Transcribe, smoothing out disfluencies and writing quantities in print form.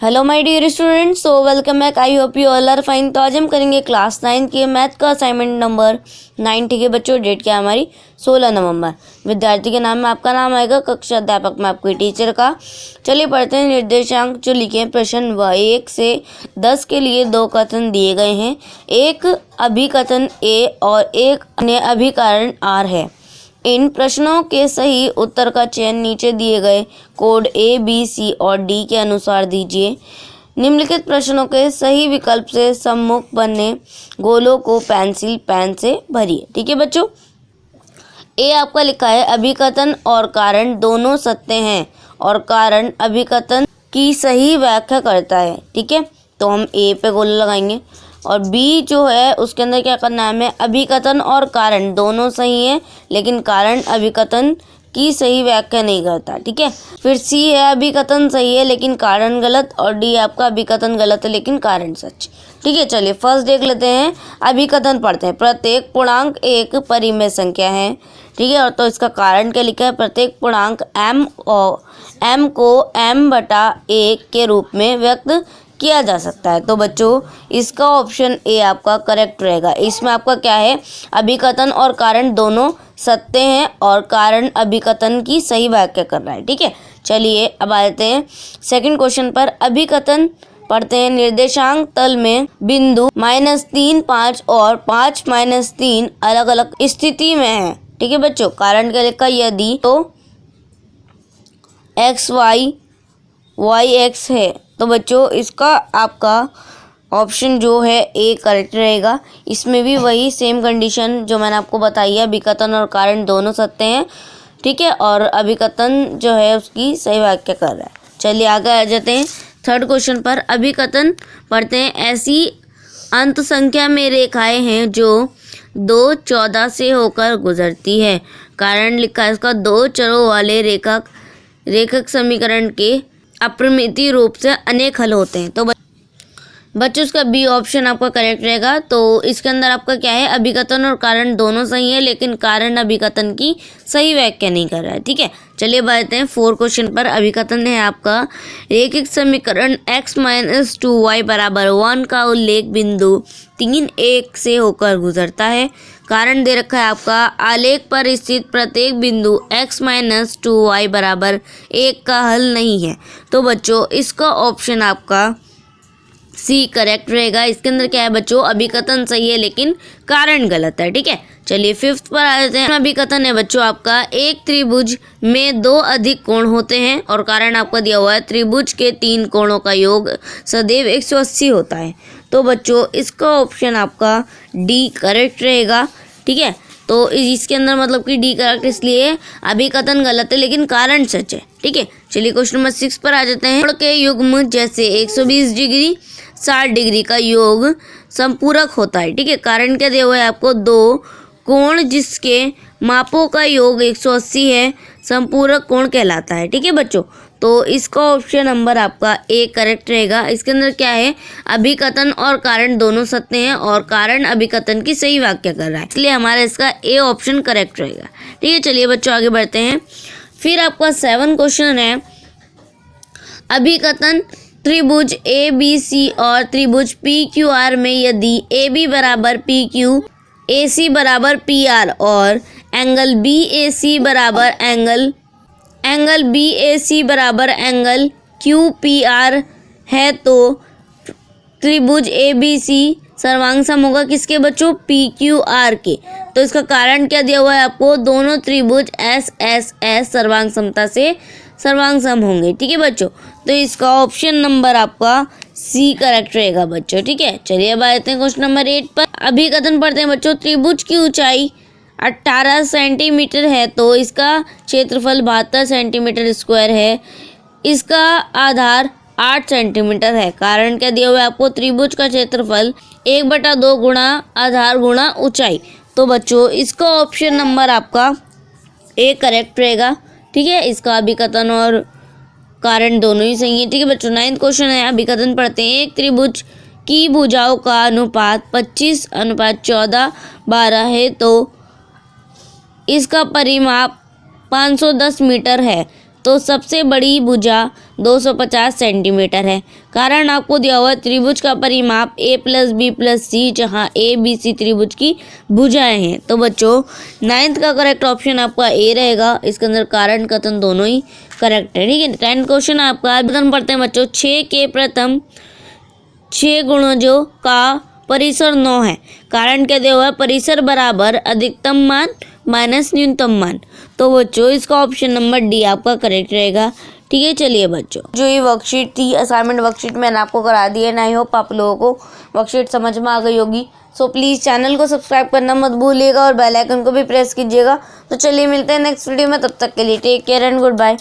Hello my dear students, so welcome back. I hope you all are fine. तो आज हम करेंगे class 9 के मैथ का असाइनमेंट नंबर 9। ठीक है बच्चों, डेट क्या है हमारी 16 नवंबर। विद्यार्थी के नाम में आपका नाम आएगा, कक्षा अध्यापक में आपके टीचर का। चलिए पढ़ते हैं निर्देशांक जो लिखे हैं। प्रश्न 1 से 10 के लिए 2 कथन दिए गए हैं। एक अभिकथन ए और एक अन्य अभिकरण आर है। इन प्रश्नों के सही उत्तर का चयन नीचे दिए गए कोड ए, बी, सी और डी के अनुसार दीजिए। निम्नलिखित प्रश्नों के सही विकल्प से सम्मुख बने गोलों को पेंसिल पेन से भरिए। ठीक है बच्चों, ए आपका लिखा है अभिकथन और कारण दोनों सत्य हैं और कारण अभिकथन की सही व्याख्या करता है। ठीक है, तो हम ए पे गोला लगाएंगे। और बी जो है उसके अंदर क्या करना है हमें, अभिकथन और कारण दोनों सही है लेकिन कारण अभिकथन की सही व्याख्या नहीं करता। ठीक है, फिर सी है अभिकथन सही है लेकिन कारण गलत, और डी आपका अभिकथन गलत है लेकिन कारण सच। ठीक है, चलिए फर्स्ट देख लेते हैं, अभिकथन पढ़ते हैं। प्रत्येक पूर्णांक एक परिमेय संख्या है। ठीक है, और तो इसका कारण क्या लिखा है, प्रत्येक पूर्णांक m को m/1 के रूप में व्यक्त किया जा सकता है। तो बच्चों इसका ऑप्शन ए आपका करेक्ट रहेगा। इसमें आपका क्या है, अभिकथन और कारण दोनों सत्य हैं और कारण अभिकथन की सही व्याख्या कर रहा है। ठीक है, चलिए अब आ जाते हैं सेकंड क्वेश्चन पर। अभिकथन पढ़ते हैं। निर्देशांक तल में बिंदु -3, 5 और 5 -3 अलग अलग स्थिति में है। ठीक है बच्चों, कारण क्या लिखा, यदि तो x y y x है। तो बच्चों इसका आपका ऑप्शन जो है ए करेक्ट रहेगा। इसमें भी वही सेम कंडीशन जो मैंने आपको बताई है, अभिकथन और कारण दोनों सत्य हैं। ठीक है, और अभिकथन जो है उसकी सही व्याख्या कर रहा है। चलिए आगे आ जाते हैं थर्ड क्वेश्चन पर। अभिकथन पढ़ते हैं। ऐसी अंत संख्या में रेखाएं हैं जो 2, 14 से होकर गुजरती है। कारण लिखा है इसका, 2 चरों वाले रेखक समीकरण के अप्रमितीय रूप से अनेक हल होते हैं। तो बच्चों इसका बी ऑप्शन आपका करेक्ट रहेगा। तो इसके अंदर आपका क्या है, अभिकथन और कारण दोनों सही है लेकिन कारण अभिकथन की सही व्याख्या नहीं कर रहा है। ठीक है, चलिए बढ़ते हैं फोर्थ क्वेश्चन पर। अभिकथन है आपका, रैखिक समीकरण x - 2y = 1 का उल्लेख बिंदु 3, 1 से होकर गुजरता है। कारण दे रखा है आपका, आलेख पर स्थित प्रत्येक बिंदु x - 2y = 1 का हल नहीं है। तो बच्चों इसका ऑप्शन आपका सी करेक्ट रहेगा। इसके अंदर क्या है बच्चों, अभिकथन सही है लेकिन कारण गलत है। ठीक है, चलिए फिफ्थ पर आ जाते हैं। अभिकथन है बच्चों आपका, एक त्रिभुज में 2 अधिक कोण होते हैं और कारण आपका दिया हुआ है, त्रिभुज के 3 कोणों का योग सदैव 180 होता है। तो बच्चों इसका ऑप्शन आपका डी करेक्ट रहेगा। ठीक है, तो इसके अंदर मतलब कि डी करेक्ट इसलिए, अभिकथन गलत है लेकिन कारण सच है। ठीक है, चलिए क्वेश्चन नंबर 6 पर आ जाते हैं। कोण के युग्म जैसे 120 डिग्री 60 डिग्री का योग संपूरक होता है। ठीक है, कारण क्या दिया हुआ है आपको, 2 कोण जिसके मापों का योग 180 है संपूरक कोण कहलाता है। ठीक है बच्चों, तो इसका ऑप्शन नंबर आपका ए करेक्ट रहेगा। इसके अंदर क्या है, अभिकथन और कारण दोनों सत्य हैं और कारण अभिकथन की सही व्याख्या कर रहा है, इसलिए हमारा इसका ए ऑप्शन करेक्ट रहेगा। ठीक है, चलिए बच्चों आगे बढ़ते हैं। फिर आपका 7 क्वेश्चन है, अभिकथन त्रिभुज ए बी सी और त्रिभुज पी क्यू आर में यदि ए बी बराबर पी क्यू, ए सी बराबर पी आर और एंगल बी ए सी बराबर एंगल बी ए सी बराबर एंगल क्यू पी आर है, तो त्रिभुज ए बी सी सर्वांग सम होगा किसके बच्चों, पी क्यू आर के। तो इसका कारण क्या दिया हुआ है आपको, दोनों त्रिभुज एस एस एस सर्वांग समता से सर्वांग सम होंगे। ठीक है बच्चों, तो इसका ऑप्शन नंबर आपका सी करेक्ट रहेगा बच्चों। ठीक है, चलिए अब आते हैं क्वेश्चन नंबर 8 पर। अभिकथन पढ़ते हैं बच्चों। त्रिभुज की ऊंचाई 18 सेंटीमीटर है तो इसका क्षेत्रफल 72 सेंटीमीटर स्क्वायर है। इसका आधार 8 सेंटीमीटर है। कारण क्या दिया हुआ है आपको, त्रिभुज का क्षेत्रफल 1/2 गुणा आधार गुणा ऊंचाई। तो बच्चों इसका ऑप्शन नंबर आपका ए करेक्ट रहेगा। ठीक है, इसका अभिकथन और कारण दोनों ही सही है। ठीक है बच्चों, 9th क्वेश्चन है, अभिकथन पढ़ते हैं। एक त्रिभुज की भुजाओं का अनुपात 25:14:12 है तो इसका परिमाप 510 मीटर है। तो सबसे बड़ी भुजा 250 सेंटीमीटर है। कारण आपको दिया हुआ त्रिभुज का परिमाप a प्लस बी प्लस सी, जहाँ ए बी सी त्रिभुज की भुजाएं हैं। तो बच्चों 9th का करेक्ट ऑप्शन आपका ए रहेगा। इसके अंदर कारण कथन दोनों ही करेक्ट है। ठीक है, 10th क्वेश्चन आपका प्रथम पढ़ते हैं बच्चों। 6 के प्रथम 6 गुणजों का परिसर 9 है। कारण क्या दिया हुआ है? परिसर बराबर अधिकतम मान माइनस न्यूनतम मान। तो बच्चों इसका ऑप्शन नंबर डी आपका करेक्ट रहेगा। ठीक है, चलिए बच्चों, जो ये वर्कशीट थी, असाइनमेंट वर्कशीट मैंने आपको करा दी है। ना ही होप आप लोगों को वर्कशीट समझ में आ गई होगी। सो प्लीज़ चैनल को सब्सक्राइब करना मत भूलिएगा और बेल आइकन को भी प्रेस कीजिएगा। तो चलिए मिलते हैं नेक्स्ट वीडियो में, तब तक के लिए take care and good bye.